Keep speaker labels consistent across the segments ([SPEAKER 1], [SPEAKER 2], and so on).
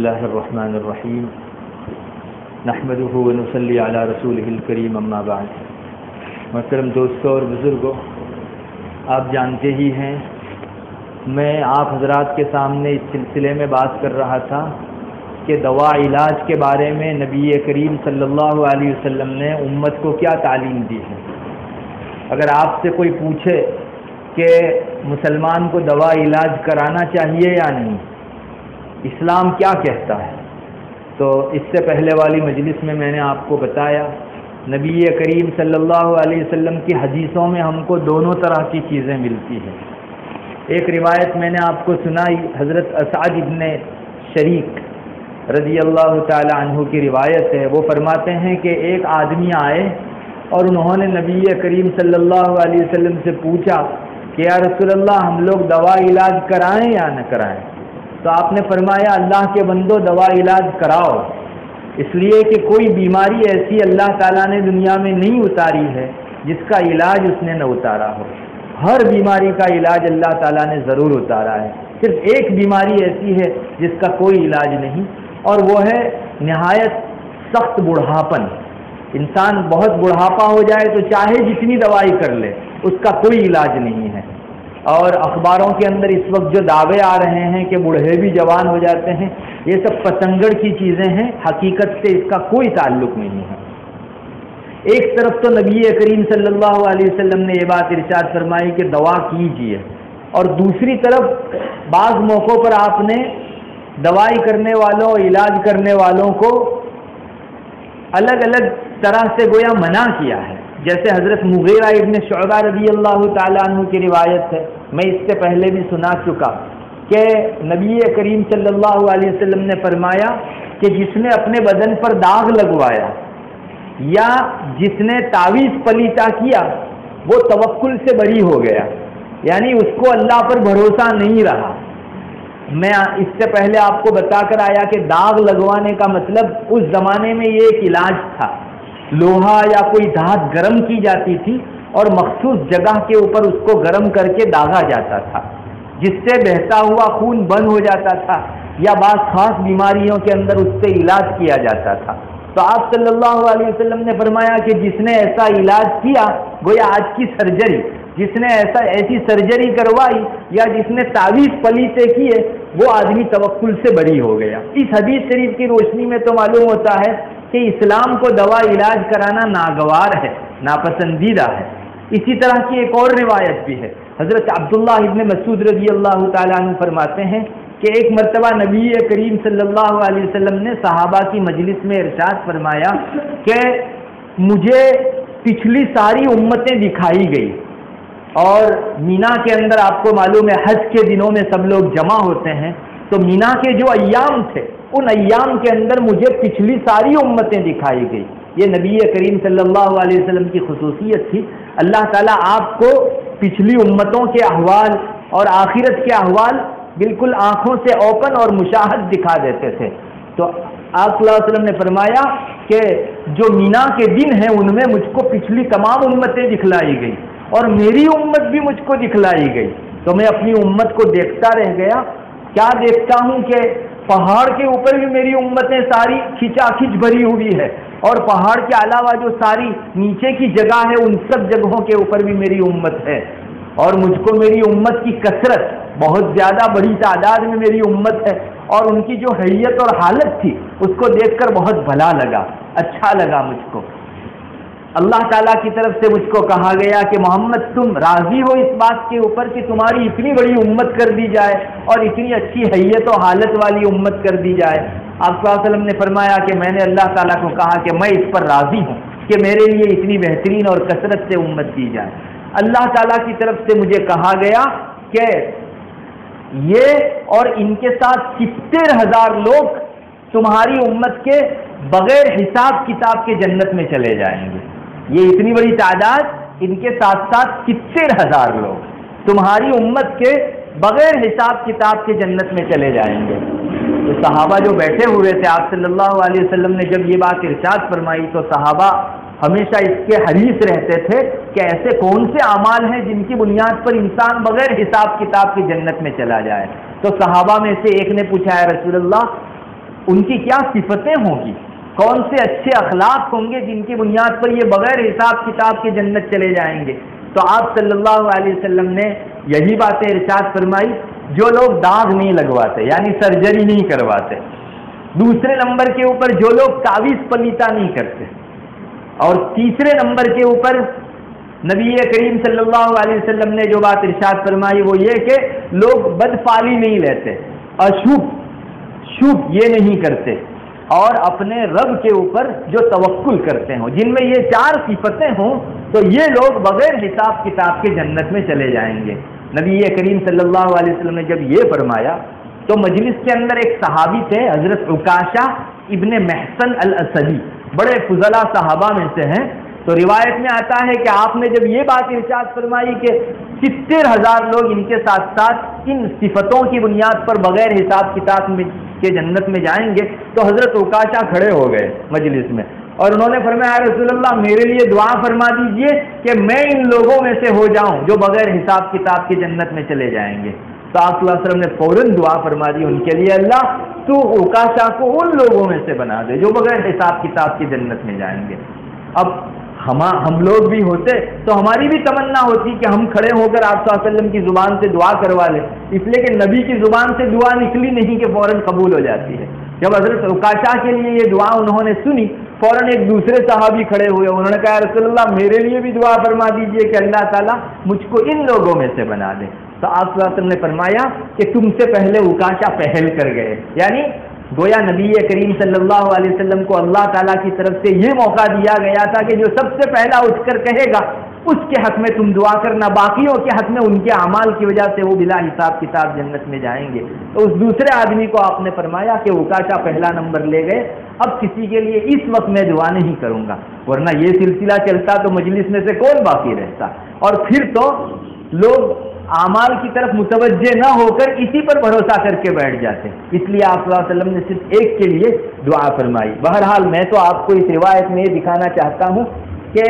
[SPEAKER 1] الله الرحمن الرحيم نحمده ونصلي على رسوله الكريم اما بعد. محترم دوستوں اور بزرگوں، آپ جانتے ہی ہیں میں آپ حضرات کے سامنے اس سلسلے میں بات کر رہا تھا کہ دوا علاج کے بارے میں نبی کریم صلی اللہ علیہ وسلم نے امت کو کیا تعلیم دی ہے. اگر آپ سے کوئی پوچھے کہ مسلمان کو دوا علاج کرانا چاہیے یا نہیں، اسلام کیا کہتا ہے، تو اس سے پہلے والی مجلس میں نے آپ کو بتایا نبی کریم صلی اللہ علیہ وسلم کی حدیثوں میں ہم کو دونوں طرح کی چیزیں ملتی ہیں. ایک روایت میں نے آپ کو سنائی، حضرت اسعد ابن شریک رضی اللہ تعالی عنہ کی روایت ہے. وہ فرماتے ہیں کہ ایک آدمی آئے اور انہوں نے نبی کریم صلی اللہ علیہ وسلم سے پوچھا کہ یا رسول اللہ، ہم لوگ دوا علاج کرائیں یا نہ کرائیں؟ تو آپ نے فرمایا اللہ کے بندو دوا علاج کراؤ، اس لیے کہ کوئی بیماری ایسی اللہ تعالیٰ نے دنیا میں نہیں اتاری ہے جس کا علاج اس نے نہ اتارا ہو. ہر بیماری کا علاج اللہ تعالیٰ نے ضرور اتارا ہے. صرف ایک بیماری ایسی ہے جس کا کوئی علاج نہیں، اور وہ ہے نہایت سخت بڑھاپن. انسان بہت بڑھاپا ہو جائے تو چاہے جتنی دوائی کر لے اس کا کوئی علاج نہیں ہے. اور اخباروں کے اندر اس وقت جو دعوے آ رہے ہیں کہ بوڑھے بھی جوان ہو جاتے ہیں، یہ سب پتنگڑ کی چیزیں ہیں، حقیقت سے اس کا کوئی تعلق نہیں ہے. ایک طرف تو نبی کریم صلی اللہ علیہ وسلم نے یہ بات ارشاد فرمائی کہ دوا کیجیے، اور دوسری طرف بعض موقعوں پر آپ نے دوائی کرنے والوں، علاج کرنے والوں کو الگ الگ طرح سے گویا منع کیا ہے. جیسے حضرت مغیرہ ابن شعبہ رضی اللہ تعالیٰ عنہ کی روایت ہے، میں اس سے پہلے بھی سنا چکا کہ نبی کریم صلی اللہ علیہ وسلم نے فرمایا کہ جس نے اپنے بدن پر داغ لگوایا یا جس نے تعویذ پلیتا کیا وہ توکل سے بری ہو گیا، یعنی اس کو اللہ پر بھروسہ نہیں رہا. میں اس سے پہلے آپ کو بتا کر آیا کہ داغ لگوانے کا مطلب اس زمانے میں یہ ایک علاج تھا. لوہا یا کوئی دھات گرم کی جاتی تھی اور مخصوص جگہ کے اوپر اس کو گرم کر کے داغا جاتا تھا، جس سے بہتا ہوا خون بند ہو جاتا تھا یا بعض خاص بیماریوں کے اندر اس سے علاج کیا جاتا تھا. تو آپ صلی اللہ علیہ وسلم نے فرمایا کہ جس نے ایسا علاج کیا، گویا آج کی سرجری، جس نے ایسی سرجری کروائی یا جس نے تعویذ پلیتے کیے، وہ آدمی توکل سے بری ہو گیا. اس حدیث شریف کی روشنی میں تو معلوم ہوتا ہے کہ اسلام کو دوا علاج کرانا ناگوار ہے، ناپسندیدہ ہے. اسی طرح کی ایک اور روایت بھی ہے. حضرت عبداللہ ابن مسعود رضی اللہ تعالیٰ عنہ فرماتے ہیں کہ ایک مرتبہ نبی کریم صلی اللہ علیہ وسلم نے صحابہ کی مجلس میں ارشاد فرمایا کہ مجھے پچھلی ساری امتیں دکھائی گئی، اور مینا کے اندر آپ کو معلوم ہے حج کے دنوں میں سب لوگ جمع ہوتے ہیں، تو مینا کے جو ایام تھے ان ایام کے اندر مجھے پچھلی ساری امتیں دکھائی گئی. یہ نبی کریم صلی اللہ علیہ وسلم کی خصوصیت تھی. اللہ تعالیٰ آپ کو پچھلی امتوں کے احوال اور آخرت کے احوال بالکل آنکھوں سے اوپن اور مشاہد دکھا دیتے تھے. تو آپ صلی اللہ علیہ وسلم نے فرمایا کہ جو مینا کے دن ہیں ان میں مجھ کو پچھلی تمام امتیں دکھلائی گئی اور میری امت بھی مجھ کو دکھلائی گئی. تو میں اپنی امت کو دیکھتا رہ گیا. کیا دیکھتا ہوں کہ پہاڑ کے اوپر بھی میری امتیں ساری کھچا کھچ بھری ہوئی ہے، اور پہاڑ کے علاوہ جو ساری نیچے کی جگہ ہے ان سب جگہوں کے اوپر بھی میری امت ہے. اور مجھ کو میری امت کی کثرت، بہت زیادہ بڑی تعداد میں میری امت ہے، اور ان کی جو حیت اور حالت تھی اس کو دیکھ کر بہت بھلا لگا، اچھا لگا مجھ کو. اللہ تعالیٰ کی طرف سے مجھ کو کہا گیا کہ محمد تم راضی ہو اس بات کے اوپر کہ تمہاری اتنی بڑی امت کر دی جائے اور اتنی اچھی حیت و حالت والی امت کر دی جائے؟ آپ صلی اللہ علیہ وسلم نے فرمایا کہ میں نے اللہ تعالیٰ کو کہا کہ میں اس پر راضی ہوں کہ میرے لیے اتنی بہترین اور کثرت سے امت دی جائے. اللہ تعالیٰ کی طرف سے مجھے کہا گیا کہ یہ اور ان کے ساتھ 70,000 لوگ تمہاری امت کے بغیر حساب کتاب کے جنت میں چلے جائیں گے. یہ اتنی بڑی تعداد، ان کے ساتھ ساتھ 70,000 لوگ تمہاری امت کے بغیر حساب کتاب کے جنت میں چلے جائیں گے. تو صحابہ جو بیٹھے ہوئے تھے، آپ صلی اللہ علیہ وسلم نے جب یہ بات ارشاد فرمائی تو صحابہ ہمیشہ اس کے حریص رہتے تھے کہ ایسے کون سے اعمال ہیں جن کی بنیاد پر انسان بغیر حساب کتاب کی جنت میں چلا جائے. تو صحابہ میں سے ایک نے پوچھا ہے رسول اللہ ان کی کیا صفتیں ہوں گی، کون سے اچھے اخلاق ہوں گے جن کی بنیاد پر یہ بغیر حساب کتاب کے جنت چلے جائیں گے. تو آپ صلی اللہ علیہ وسلم نے یہی باتیں ارشاد فرمائی. جو لوگ داغ نہیں لگواتے یعنی سرجری نہیں کرواتے، دوسرے نمبر کے اوپر جو لوگ تعویذ پلیتا نہیں کرتے، اور تیسرے نمبر کے اوپر نبی کریم صلی اللہ علیہ وسلم نے جو بات ارشاد فرمائی وہ یہ کہ لوگ بدفعلی نہیں لیتے، شبھ یہ نہیں کرتے، اور اپنے رب کے اوپر جو توکل کرتے ہوں، جن میں یہ 4 صفتیں ہوں تو یہ لوگ بغیر حساب کتاب کے جنت میں چلے جائیں گے. نبی کریم صلی اللہ علیہ وسلم نے جب یہ فرمایا تو مجلس کے اندر ایک صحابی تھے حضرت عکاشہ ابن محسن الاسدی، بڑے فضلاء صحابہ میں سے ہیں. تو روایت میں آتا ہے کہ آپ نے جب یہ بات ارشاد فرمائی کہ 70,000 لوگ ان کے ساتھ ساتھ ان صفتوں کی بنیاد پر بغیر حساب کتاب کے جنت میں جائیں گے، تو حضرت عکاشہ کھڑے ہو گئے مجلس میں اور انہوں نے فرمایا رسول اللہ میرے لیے دعا فرما دیجئے کہ میں ان لوگوں میں سے ہو جاؤں جو بغیر حساب کتاب کے جنت میں چلے جائیں گے. تو آپ صلی اللہ علیہ وسلم نے فوراً دعا فرما دی ان کے لیے، اللہ تو عکاشہ کو ان لوگوں میں سے بنا دے جو بغیر حساب کتاب کی جنت میں جائیں گے. اب ہم لوگ بھی ہوتے تو ہماری بھی تمنا ہوتی کہ ہم کھڑے ہو کر آپ صلی اللہ علیہ وسلم کی زبان سے دعا کروا لیں، اس لیے کہ نبی کی زبان سے دعا نکلی نہیں کہ فوراً قبول ہو جاتی ہے. جب حضرت عکاشہ کے لیے یہ دعا انہوں نے سنی، فوراً ایک دوسرے صحابی کھڑے ہوئے، انہوں نے کہا رسول اللہ میرے لیے بھی دعا فرما دیجئے کہ اللہ تعالیٰ مجھ کو ان لوگوں میں سے بنا دے. تو آپ صلی اللہ علیہ وسلم نے فرمایا کہ تم سے پہلے عکاشہ پہل کر گئے، یعنی گویا نبی کریم صلی اللہ علیہ وسلم کو اللہ تعالیٰ کی طرف سے یہ موقع دیا گیا تھا کہ جو سب سے پہلا اٹھ کر کہے گا اس کے حق میں تم دعا کرنا، باقیوں کے حق میں ان کے اعمال کی وجہ سے وہ بلا حساب کتاب جنت میں جائیں گے. تو اس دوسرے آدمی کو آپ نے فرمایا کہ عکاشہ پہلا نمبر لے گئے، اب کسی کے لیے اس وقت میں دعا نہیں کروں گا، ورنہ یہ سلسلہ چلتا تو مجلس میں سے کون باقی رہتا، اور پھر تو لوگ اعمال کی طرف متوجہ نہ ہو کر اسی پر بھروسہ کر کے بیٹھ جاتے. اس لیے آپ صلی اللہ علیہ وسلم نے صرف ایک کے لیے دعا فرمائی. بہرحال میں تو آپ کو اس روایت میں یہ دکھانا چاہتا ہوں کہ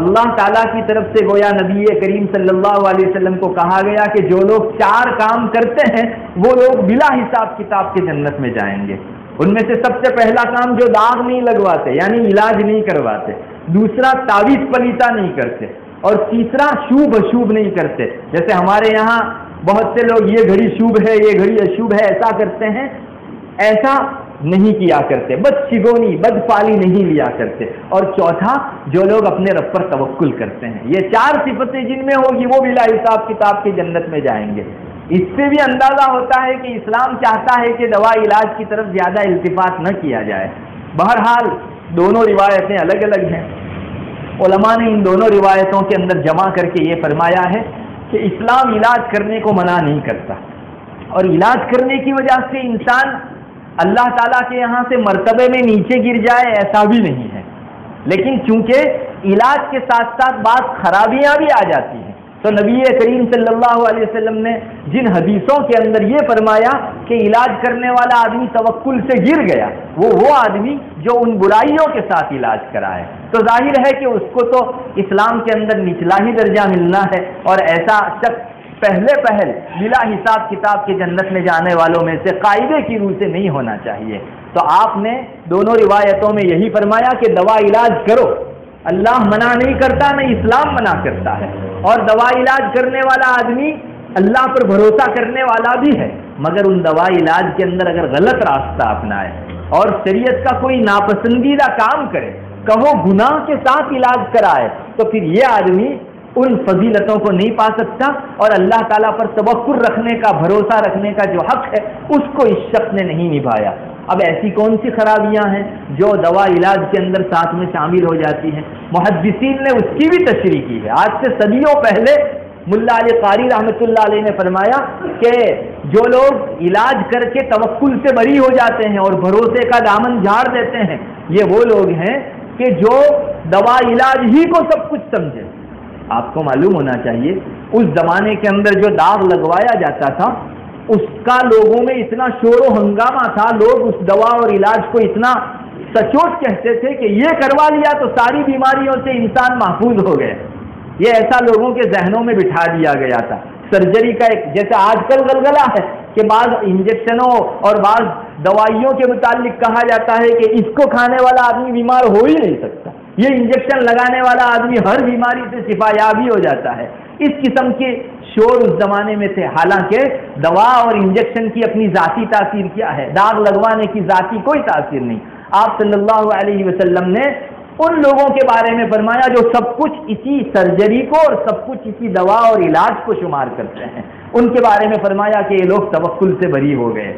[SPEAKER 1] اللہ تعالیٰ کی طرف سے گویا نبی کریم صلی اللہ علیہ وسلم کو کہا گیا کہ جو لوگ 4 کام کرتے ہیں وہ لوگ بلا حساب کتاب کے جنت میں جائیں گے. ان میں سے سب سے پہلا کام جو داغ نہیں لگواتے یعنی علاج نہیں کرواتے، دوسرا تعویذ پلیتا نہیں کرتے، اور تیسرا شوب اشوب نہیں کرتے. جیسے ہمارے یہاں بہت سے لوگ یہ گھڑی شوب ہے یہ گھڑی اشوب ہے ایسا کرتے ہیں، ایسا نہیں کیا کرتے، بد شگونی بد فعلی نہیں لیا کرتے. اور چوتھا جو لوگ اپنے رب پر توکل کرتے ہیں. یہ 4 صفتیں جن میں ہوگی وہ بلا حساب کتاب کی جنت میں جائیں گے. اس سے بھی اندازہ ہوتا ہے کہ اسلام چاہتا ہے کہ دوا علاج کی طرف زیادہ التفات نہ کیا جائے. بہرحال دونوں روایتیں الگ الگ ہیں. علماء نے ان دونوں روایتوں کے اندر جمع کر کے یہ فرمایا ہے کہ اسلام علاج کرنے کو منع نہیں کرتا، اور علاج کرنے کی وجہ سے انسان اللہ تعالیٰ کے یہاں سے مرتبے میں نیچے گر جائے ایسا بھی نہیں ہے. لیکن چونکہ علاج کے ساتھ ساتھ بعض خرابیاں بھی آ جاتی ہیں، تو نبی کریم صلی اللہ علیہ وسلم نے جن حدیثوں کے اندر یہ فرمایا کہ علاج کرنے والا آدمی توکل سے گر گیا، وہ آدمی جو ان برائیوں کے ساتھ علاج کرائے، تو ظاہر ہے کہ اس کو تو اسلام کے اندر نچلا ہی درجہ ملنا ہے، اور ایسا شخص پہلے بلا حساب کتاب کے جنت میں جانے والوں میں سے قاعدے کی روح سے نہیں ہونا چاہیے. تو آپ نے دونوں روایتوں میں یہی فرمایا کہ دوا علاج کرو، اللہ منع نہیں کرتا، نہ اسلام منع کرتا ہے، اور دوا علاج کرنے والا آدمی اللہ پر بھروسہ کرنے والا بھی ہے، مگر ان دوا علاج کے اندر اگر غلط راستہ اپنائے اور شریعت کا کوئی ناپسندیدہ کام کرے، کہو گناہ کے ساتھ علاج کرائے، تو پھر یہ آدمی ان فضیلتوں کو نہیں پا سکتا، اور اللہ تعالیٰ پر توکل رکھنے کا بھروسہ رکھنے کا جو حق ہے اس کو اس شخص نے نہیں نبھایا. اب ایسی کون سی خرابیاں ہیں جو دوا علاج کے اندر ساتھ میں شامل ہو جاتی ہیں؟ محدثین نے اس کی بھی تشریح کی ہے. آج سے صدیوں پہلے ملا علی قاری رحمۃ اللہ علیہ نے فرمایا کہ جو لوگ علاج کر کے توکل سے بری ہو جاتے ہیں اور بھروسے کا دامن جھاڑ دیتے ہیں، یہ وہ لوگ ہیں کہ جو دوا علاج ہی کو سب کچھ سمجھے. آپ کو معلوم ہونا چاہیے اس زمانے کے اندر جو داغ لگوایا جاتا تھا اس کا لوگوں میں اتنا شور و ہنگامہ تھا، لوگ اس دوا اور علاج کو اتنا سچوٹ کہتے تھے کہ یہ کروا لیا تو ساری بیماریوں سے انسان محفوظ ہو گئے. یہ ایسا لوگوں کے ذہنوں میں بٹھا دیا گیا تھا. سرجری کا ایک جیسے آج کل غلغلہ ہے کہ بعض انجیکشنوں اور بعض دوائیوں کے متعلق کہا جاتا ہے کہ اس کو کھانے والا آدمی بیمار ہو ہی نہیں سکتا، یہ انجیکشن لگانے والا آدمی ہر بیماری سے شفا یابی ہو جاتا ہے۔ اس قسم کے شور اس زمانے میں تھے، حالانکہ دوا اور انجیکشن کی اپنی ذاتی تاثیر کیا ہے؟ داغ لگوانے کی ذاتی کوئی تاثیر نہیں۔ آپ صلی اللہ علیہ وسلم نے ان لوگوں کے بارے میں فرمایا جو سب کچھ اسی سرجری کو اور سب کچھ اسی دوا اور علاج کو شمار کرتے ہیں، ان کے بارے میں فرمایا کہ یہ لوگ توکل سے بری ہو گئے۔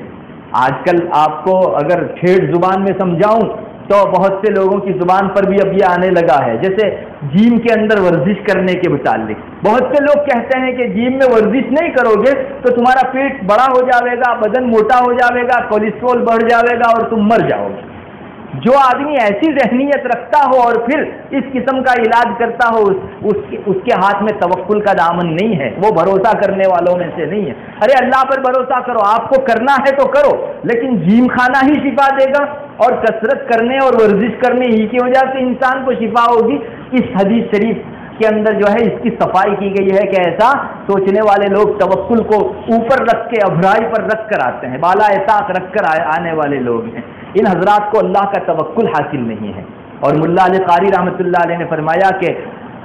[SPEAKER 1] آج کل آپ کو اگر ٹھیٹ زبان میں سمجھاؤں تو بہت سے لوگوں کی زبان پر بھی اب یہ آنے لگا ہے، جیسے جیم کے اندر ورزش کرنے کے متعلق بہت سے لوگ کہتے ہیں کہ جیم میں ورزش نہیں کرو گے تو تمہارا پیٹ بڑا ہو جاوے گا، بدن موٹا ہو جاوے گا، کولیسٹرول بڑھ جاوے گا اور تم مر جاؤ گے۔ جو آدمی ایسی ذہنیت رکھتا ہو اور پھر اس قسم کا علاج کرتا ہو اس کے ہاتھ میں توکل کا دامن نہیں ہے، وہ بھروسہ کرنے والوں میں سے نہیں ہے۔ ارے اللہ پر بھروسہ کرو، آپ کو کرنا ہے تو کرو، لیکن جیم کھانا ہی شفا دے گا اور کثرت کرنے اور ورزش کرنے ہی کی وجہ سے انسان کو شفا ہوگی؟ اس حدیث شریف کے اندر جو ہے اس کی صفائی کی گئی ہے کہ ایسا سوچنے والے لوگ توکل کو اوپر رکھ کے ابھرائی پر رکھ کر آتے ہیں، بالا طاق رکھ کر آنے والے لوگ ہیں۔ ان حضرات کو اللہ کا توکل حاصل نہیں ہے۔ اور ملا علی قاری رحمۃ اللہ علیہ نے فرمایا کہ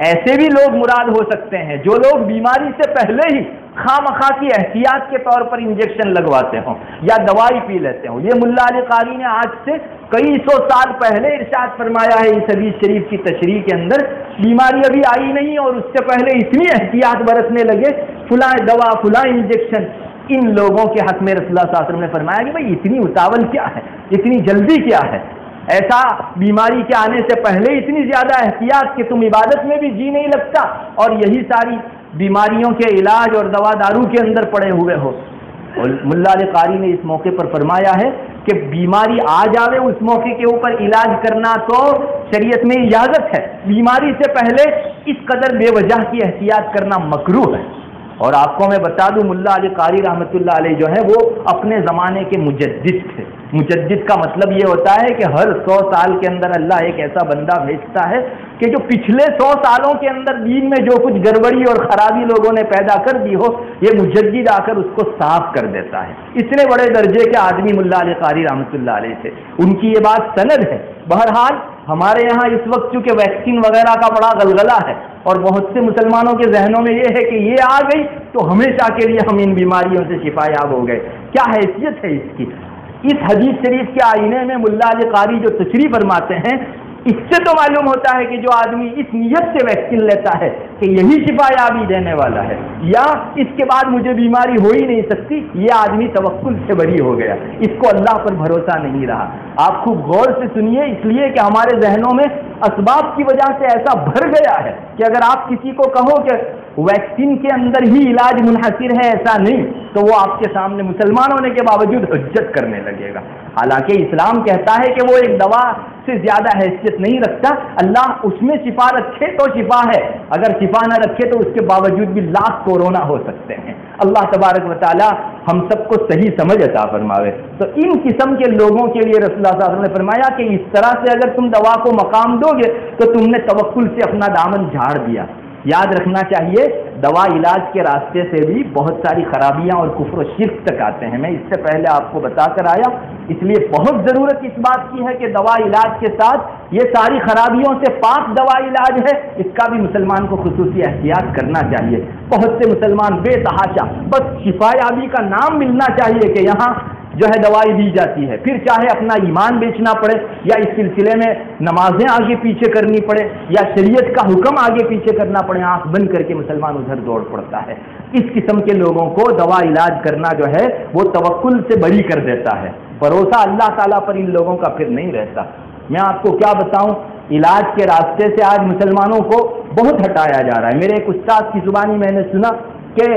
[SPEAKER 1] ایسے بھی لوگ مراد ہو سکتے ہیں جو لوگ بیماری سے پہلے ہی خواہ کی احتیاط کے طور پر انجیکشن لگواتے ہوں یا دوائی پی لیتے ہوں۔ یہ ملا علی قاری نے آج سے کئی سو سال پہلے ارشاد فرمایا ہے اس حدیث شریف کی تشریح کے اندر، بیماری ابھی آئی نہیں اور اس سے پہلے اتنی احتیاط برتنے لگے، فلاں دوا فلاں انجیکشن۔ ان لوگوں کے حق میں رسول اللہ صلی اللہ علیہ وسلم نے فرمایا کہ بھائی اتنی اتاول کیا ہے، اتنی جلدی کیا ہے؟ ایسا بیماری کے آنے سے پہلے اتنی زیادہ احتیاط کہ تم عبادت میں بھی جی نہیں لگتا اور یہی ساری بیماریوں کے علاج اور دوا دارو کے اندر پڑے ہوئے ہو۔ اور ملا علی قاری نے اس موقع پر فرمایا ہے کہ بیماری آ جاوے اس موقع کے اوپر علاج کرنا تو شریعت میں اجازت ہے، بیماری سے پہلے اس قدر بے وجہ کی احتیاط کرنا مکروہ ہے۔ اور آپ کو میں بتا دوں ملا علی قاری رحمۃ اللہ علیہ جو ہے وہ اپنے زمانے کے مجدد تھے۔ مجدد کا مطلب یہ ہوتا ہے کہ ہر 100 سال کے اندر اللہ ایک ایسا بندہ بھیجتا ہے کہ جو پچھلے 100 سالوں کے اندر دین میں جو کچھ گڑبڑی اور خرابی لوگوں نے پیدا کر دی ہو، یہ مجدد آ کر اس کو صاف کر دیتا ہے۔ اتنے بڑے درجے کے آدمی ملا علی قاری رحمۃ اللہ علیہ تھے، ان کی یہ بات سند ہے۔ بہرحال ہمارے یہاں اس وقت چونکہ ویکسین وغیرہ کا بڑا غلغلہ ہے اور بہت سے مسلمانوں کے ذہنوں میں یہ ہے کہ یہ آ گئی تو ہمیشہ کے لیے ہم ان بیماریوں سے شفا یاب ہو گئے۔ کیا حیثیت ہے اس کی؟ اس حدیث شریف کے آئینے میں ملا علی قاری جو تشریح فرماتے ہیں، اس سے تو معلوم ہوتا ہے کہ جو آدمی اس نیت سے ویکسین لیتا ہے کہ یہی شفا یابی دینے والا ہے یا اس کے بعد مجھے بیماری ہو ہی نہیں سکتی، یہ آدمی توکل سے بری ہو گیا، اس کو اللہ پر بھروسہ نہیں رہا۔ آپ خوب غور سے سنیے، اس لیے کہ ہمارے ذہنوں میں اسباب کی وجہ سے ایسا بھر گیا ہے کہ اگر آپ کسی کو کہو کہ ویکسین کے اندر ہی علاج منحصر ہے، ایسا نہیں، تو وہ آپ کے سامنے مسلمان ہونے کے باوجود حجت کرنے لگے گا۔ حالانکہ اسلام کہتا ہے کہ وہ ایک دوا سے زیادہ حیثیت نہیں رکھتا، اللہ اس میں شفا رکھے تو شفا ہے، اگر شفا نہ رکھے تو اس کے باوجود بھی لاکھ کورونا ہو سکتے ہیں۔ اللہ تبارک و تعالی ہم سب کو صحیح سمجھ عطا فرماوے۔ تو ان قسم کے لوگوں کے لیے رسول اللہ صلی اللہ علیہ وسلم نے فرمایا کہ اس طرح سے اگر تم دوا کو مقام دو گے تو تم نے توکل سے اپنا دامن جھاڑ دیا۔ یاد رکھنا چاہیے دوا علاج کے راستے سے بھی بہت ساری خرابیاں اور کفر و شرک تک آتے ہیں، میں اس سے پہلے آپ کو بتا کر آیا، اس لیے بہت ضرورت اس بات کی ہے کہ دوا علاج کے ساتھ یہ ساری خرابیوں سے پاک دوا علاج ہے، اس کا بھی مسلمان کو خصوصی احتیاط کرنا چاہیے۔ بہت سے مسلمان بے تحاشا بس شفا یابی کا نام ملنا چاہیے کہ یہاں جو ہے دوائی دی جاتی ہے، پھر چاہے اپنا ایمان بیچنا پڑے یا اس سلسلے میں نمازیں آگے پیچھے کرنی پڑے یا شریعت کا حکم آگے پیچھے کرنا پڑے، آنکھ بند کر کے مسلمان ادھر دوڑ پڑتا ہے۔ اس قسم کے لوگوں کو دوا علاج کرنا جو ہے وہ توکل سے بری کر دیتا ہے، بھروسہ اللہ تعالیٰ پر ان لوگوں کا پھر نہیں رہتا۔ میں آپ کو کیا بتاؤں، علاج کے راستے سے آج مسلمانوں کو بہت ہٹایا جا رہا ہے۔ میرے ایک استاد کی زبانی میں نے سنا کہ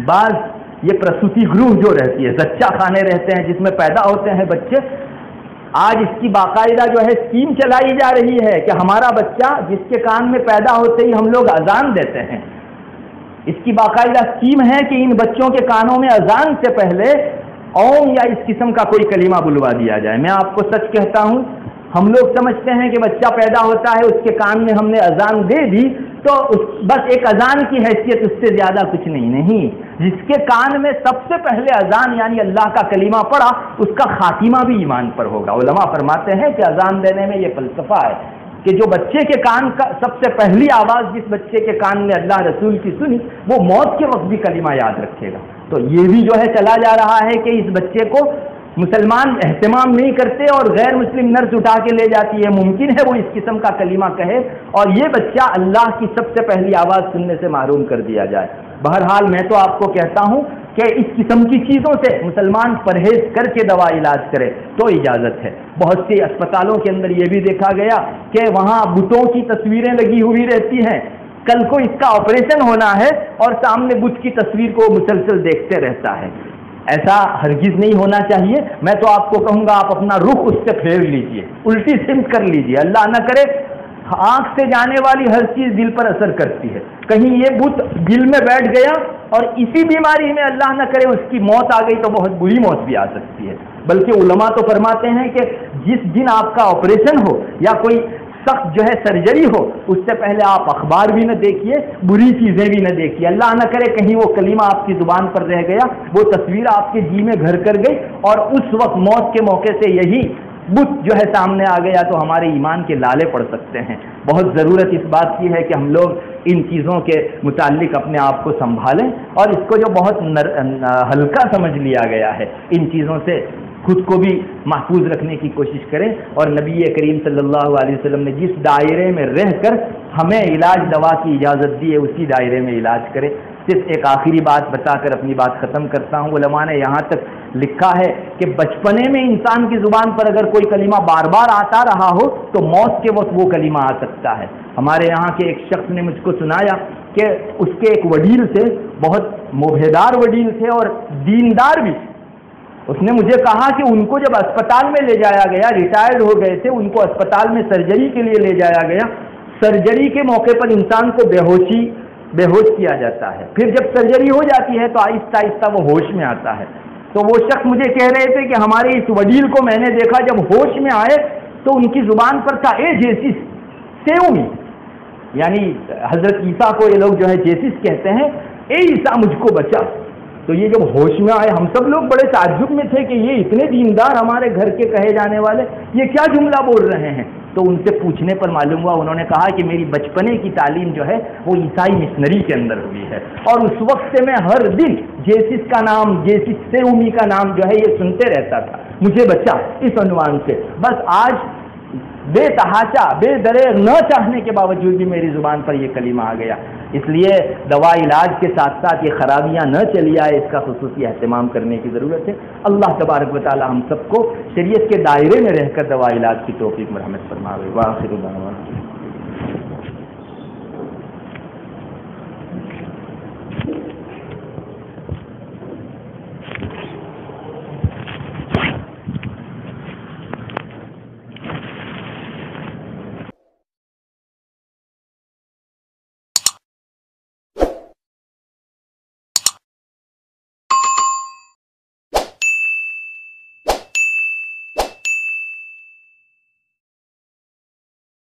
[SPEAKER 1] بعض یہ پرسوتی گروہ جو رہتی ہے، زچہ خانے رہتے ہیں جس میں پیدا ہوتے ہیں بچے، آج اس کی باقاعدہ جو ہے اسکیم چلائی جا رہی ہے کہ ہمارا بچہ جس کے کان میں پیدا ہوتے ہی ہم لوگ اذان دیتے ہیں، اس کی باقاعدہ اسکیم ہے کہ ان بچوں کے کانوں میں اذان سے پہلے اوم یا اس قسم کا کوئی کلمہ بلوا دیا جائے۔ میں آپ کو سچ کہتا ہوں، ہم لوگ سمجھتے ہیں کہ بچہ پیدا ہوتا ہے اس کے کان میں ہم نے اذان دے دی تو بس ایک اذان کی حیثیت، اس سے زیادہ کچھ نہیں۔ جس کے کان میں سب سے پہلے اذان یعنی اللہ کا کلمہ پڑا اس کا خاتمہ بھی ایمان پر ہوگا۔ علماء فرماتے ہیں کہ اذان دینے میں یہ فلسفہ ہے کہ جو بچے کے کان کا سب سے پہلی آواز جس بچے کے کان میں اللہ رسول کی سنی وہ موت کے وقت بھی کلمہ یاد رکھے گا۔ تو یہ بھی جو ہے چلا جا رہا ہے کہ اس بچے کو مسلمان اہتمام نہیں کرتے اور غیر مسلم نرس اٹھا کے لے جاتی ہے، ممکن ہے وہ اس قسم کا کلمہ کہے اور یہ بچہ اللہ کی سب سے پہلی آواز سننے سے محروم کر دیا جائے۔ بہرحال میں تو آپ کو کہتا ہوں کہ اس قسم کی چیزوں سے مسلمان پرہیز کر کے دوا علاج کرے تو اجازت ہے۔ بہت سی اسپتالوں کے اندر یہ بھی دیکھا گیا کہ وہاں بتوں کی تصویریں لگی ہوئی رہتی ہیں، کل کو اس کا آپریشن ہونا ہے اور سامنے بت کی تصویر کو مسلسل دیکھتے رہتا ہے۔ ایسا ہرگز نہیں ہونا چاہیے۔ میں تو آپ کو کہوں گا آپ اپنا رخ اس سے پھیر لیجئے، الٹی سمت کر لیجئے۔ اللہ نہ کرے آنکھ سے جانے والی ہر چیز دل پر اثر کرتی ہے، کہیں یہ بت دل میں بیٹھ گیا اور اسی بیماری میں اللہ نہ کرے اس کی موت آ گئی تو بہت بری موت بھی آ سکتی ہے۔ بلکہ علماء تو فرماتے ہیں کہ جس دن آپ کا آپریشن ہو یا کوئی سخت جو ہے سرجری ہو اس سے پہلے آپ اخبار بھی نہ دیکھیے، بری چیزیں بھی نہ دیکھیے۔ اللہ نہ کرے کہیں وہ کلمہ آپ کی زبان پر رہ گیا، وہ تصویر آپ کے جی میں گھر کر گئی اور اس وقت موت کے موقع سے یہی بت جو ہے سامنے آ گیا تو ہمارے ایمان کے لالے پڑ سکتے ہیں۔ بہت ضرورت اس بات کی ہے کہ ہم لوگ ان چیزوں کے متعلق اپنے آپ کو سنبھالیں اور اس کو جو بہت ہلکا سمجھ لیا گیا ہے ان چیزوں سے خود کو بھی محفوظ رکھنے کی کوشش کریں۔ اور نبی کریم صلی اللہ علیہ وسلم نے جس دائرے میں رہ کر ہمیں علاج دوا کی اجازت دی ہے اسی دائرے میں علاج کریں۔ صرف ایک آخری بات بتا کر اپنی بات ختم کرتا ہوں۔ علماء نے یہاں تک لکھا ہے کہ بچپنے میں انسان کی زبان پر اگر کوئی کلمہ بار بار آتا رہا ہو تو موت کے وقت وہ کلمہ آ سکتا ہے۔ ہمارے یہاں کے ایک شخص نے مجھ کو سنایا کہ اس کے ایک وڈیل تھے، بہت موبھیدار وڈیل تھے اور دیندار بھی تھے۔ اس نے مجھے کہا کہ ان کو جب اسپتال میں لے جایا گیا، ریٹائرڈ ہو گئے تھے، ان کو اسپتال میں سرجری کے لیے لے جایا گیا۔ سرجری کے موقع پر انسان کو بے ہوش کیا جاتا ہے، پھر جب سرجری ہو جاتی ہے تو آہستہ آہستہ وہ ہوش میں آتا ہے۔ تو وہ شخص مجھے کہہ رہے تھے کہ ہمارے اس وڈیل کو میں نے دیکھا جب ہوش میں آئے تو ان کی زبان پر تھا اے جیسس سیومی، یعنی حضرت عیسیٰ کو یہ لوگ جو ہے جیسس کہتے ہیں، اے عیسیٰ مجھ کو بچا۔ تو یہ جب ہوش میں آئے ہم سب لوگ بڑے تعجب میں تھے کہ یہ اتنے دیندار ہمارے گھر کے کہے جانے والے یہ کیا جملہ بول رہے ہیں۔ تو ان سے پوچھنے پر معلوم ہوا، انہوں نے کہا کہ میری بچپنے کی تعلیم جو ہے وہ عیسائی مشنری کے اندر ہوئی ہے اور اس وقت سے میں ہر دن جیسس کا نام، جیسس سے امی کا نام جو ہے یہ سنتے رہتا تھا، مجھے بچا اس عنوان سے۔ بس آج بے تحاشا بے دریغ نہ چاہنے کے باوجود بھی میری زبان پر یہ کلمہ آ گیا۔ اس لیے دوا علاج کے ساتھ ساتھ یہ خرابیاں نہ چلی آئے، اس کا خصوصی اہتمام کرنے کی ضرورت ہے۔ اللہ تبارک و تعالی ہم سب کو شریعت کے دائرے میں رہ کر دوا علاج کی توفیق مرحمت فرمائے۔ وآخر دعوانا